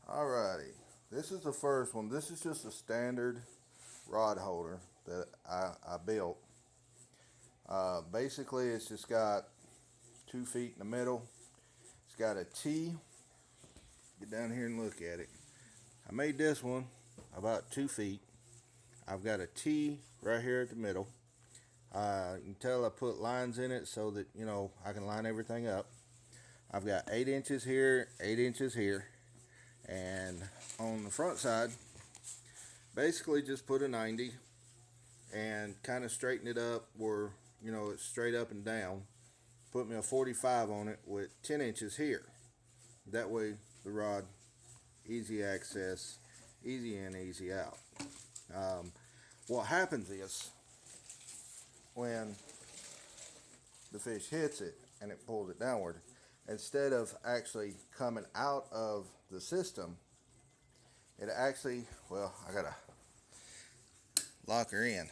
Alrighty, this is the first one. This is just a standard rod holder that I built. Basically, it's just got 2 feet in the middle. It's got a T. Get down here and look at it. I made this one about 2 feet. I've got a T right here at the middle. You can tell I put lines in it so that I can line everything up. I've got 8 inches here, 8 inches here, and on the front side, basically just put a 90 and kind of straighten it up where it's straight up and down. Put me a 45 on it with 10 inches here. That way the rod, easy access, easy in, easy out. What happens is when the fish hits it and it pulls it downward, instead of actually coming out of the system, it actually, well, I gotta lock her in.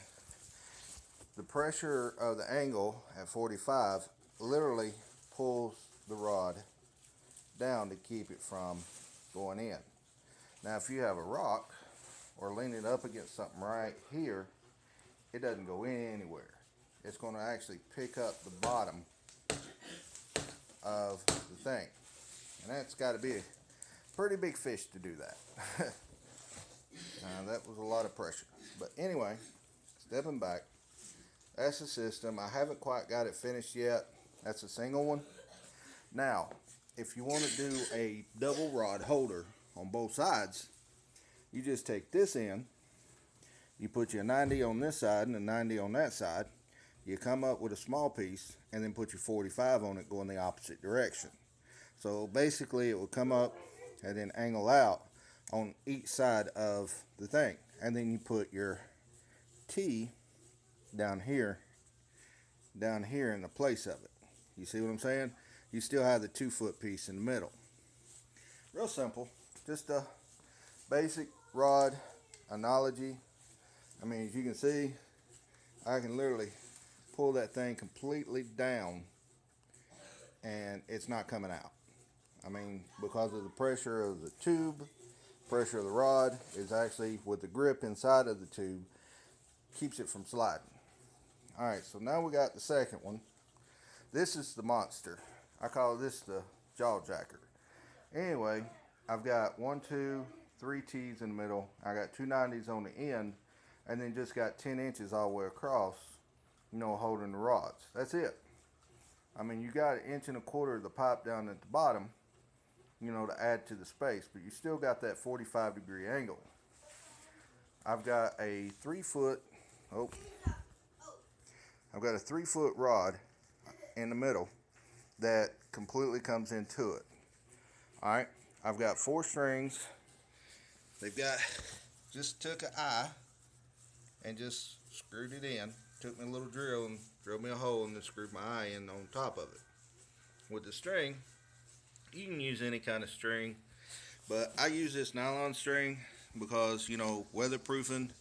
The pressure of the angle at 45 literally pulls the rod down to keep it from going in. Now, if you have a rock or lean it up against something right here, it doesn't go in anywhere. It's going to actually pick up the bottom of the thing. And that's got to be a pretty big fish to do that. That was a lot of pressure. But anyway, stepping back, that's the system. I haven't quite got it finished yet. That's a single one. Now, if you want to do a double rod holder on both sides, you just take this in, you put your 90 on this side and a 90 on that side, you come up with a small piece and then put your 45 on it going the opposite direction. So basically it will come up and then angle out on each side of the thing. And then you put your T down here in the place of it. You see what I'm saying? You still have the 2-foot piece in the middle. Real simple. Just a basic rod analogy. I mean, as you can see, I can literally pull that thing completely down and it's not coming out. I mean, because of the pressure of the tube, pressure of the rod is actually with the grip inside of the tube, keeps it from sliding. Alright, so now we got the second one. This is the monster. I call this the jaw jacker. Anyway, I've got 1, 2, 3 T's in the middle. I got 2 90s on the end, and then just got 10 inches all the way across, holding the rods. That's it. I mean, you got 1 1/4 of the pipe down at the bottom, to add to the space, but you still got that 45-degree angle. I've got a 3-foot, I've got a 3-foot rod in the middle that completely comes into it. Alright, I've got 4 strings. They've got, just took an eye and just screwed it in. Took me a little drill and drilled me a hole and then screwed my eye in on top of it. With the string, you can use any kind of string, but I use this nylon string because, weatherproofing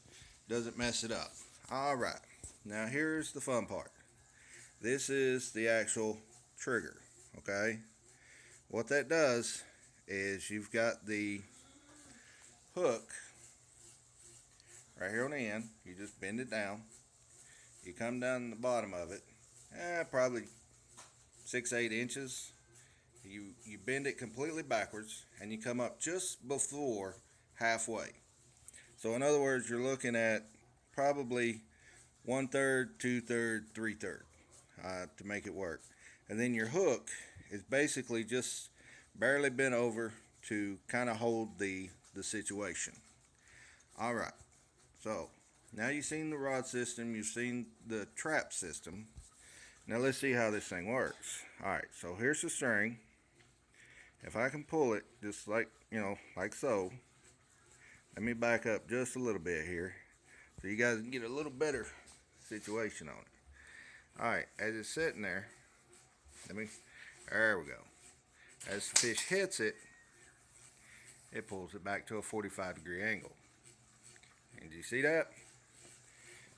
doesn't mess it up. Alright, now here's the fun part. This is the actual trigger, okay? What that does is you've got the hook right here on the end. You just bend it down. You come down the bottom of it, probably 6-8 inches. You bend it completely backwards and you come up just before halfway. So in other words, you're looking at probably 1/3, 2/3, 3/3 to make it work. And then your hook is basically just barely bent over to kind of hold the situation. Alright, so now you've seen the rod system, you've seen the trap system. Now let's see how this thing works. Alright, so here's the string. If I can pull it just like, like so. Let me back up just a little bit here so you guys can get a little better situation on it. Alright, as it's sitting there, there we go. As the fish hits it, it pulls it back to a 45-degree angle. And do you see that?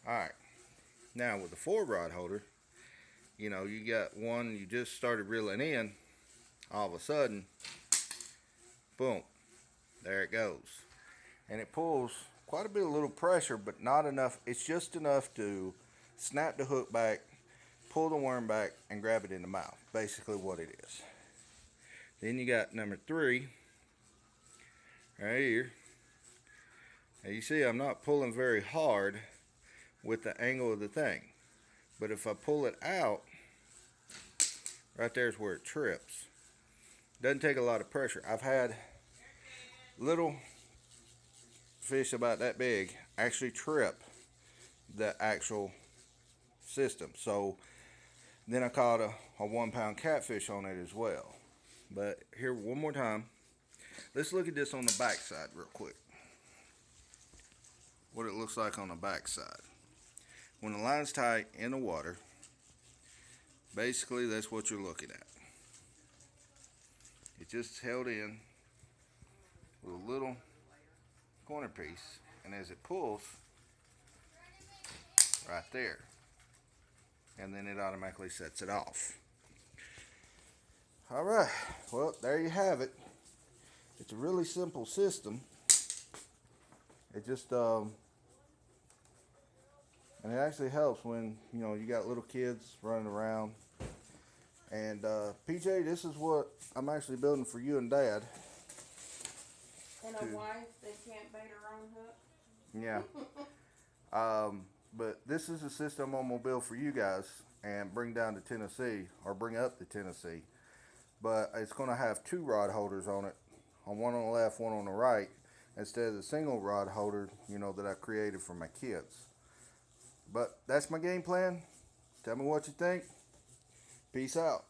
Alright, now with the 4-rod holder, you got one you just started reeling in, all of a sudden, boom, There it goes. And it pulls quite a bit of little pressure, but not enough. It's just enough to snap the hook back, pull the worm back, and grab it in the mouth. Basically what it is. Then you got number 3 right here. Now you see I'm not pulling very hard with the angle of the thing. But if I pull it out, right there's where it trips. Doesn't take a lot of pressure. I've had little fish about that big actually trip the actual system. So then I caught a 1 pound catfish on it as well. But here, one more time, let's look at this on the back side real quick. What it looks like on the back side. When the line's tight in the water, basically that's what you're looking at. It just held in with a little corner piece, and as it pulls, right there, and then it automatically sets it off. Alright, well, there you have it. It's a really simple system. It just and it actually helps when you got little kids running around. And PJ, this is what I'm actually building for you and Dad. And a wife that can't bait her own hook. Yeah. But this is a system I'm gonna build for you guys and bring down to Tennessee, or bring up to Tennessee. But it's gonna have 2 rod holders on it, one on the left, one on the right, instead of the single rod holder, that I created for my kids. But that's my game plan. Tell me what you think. Peace out.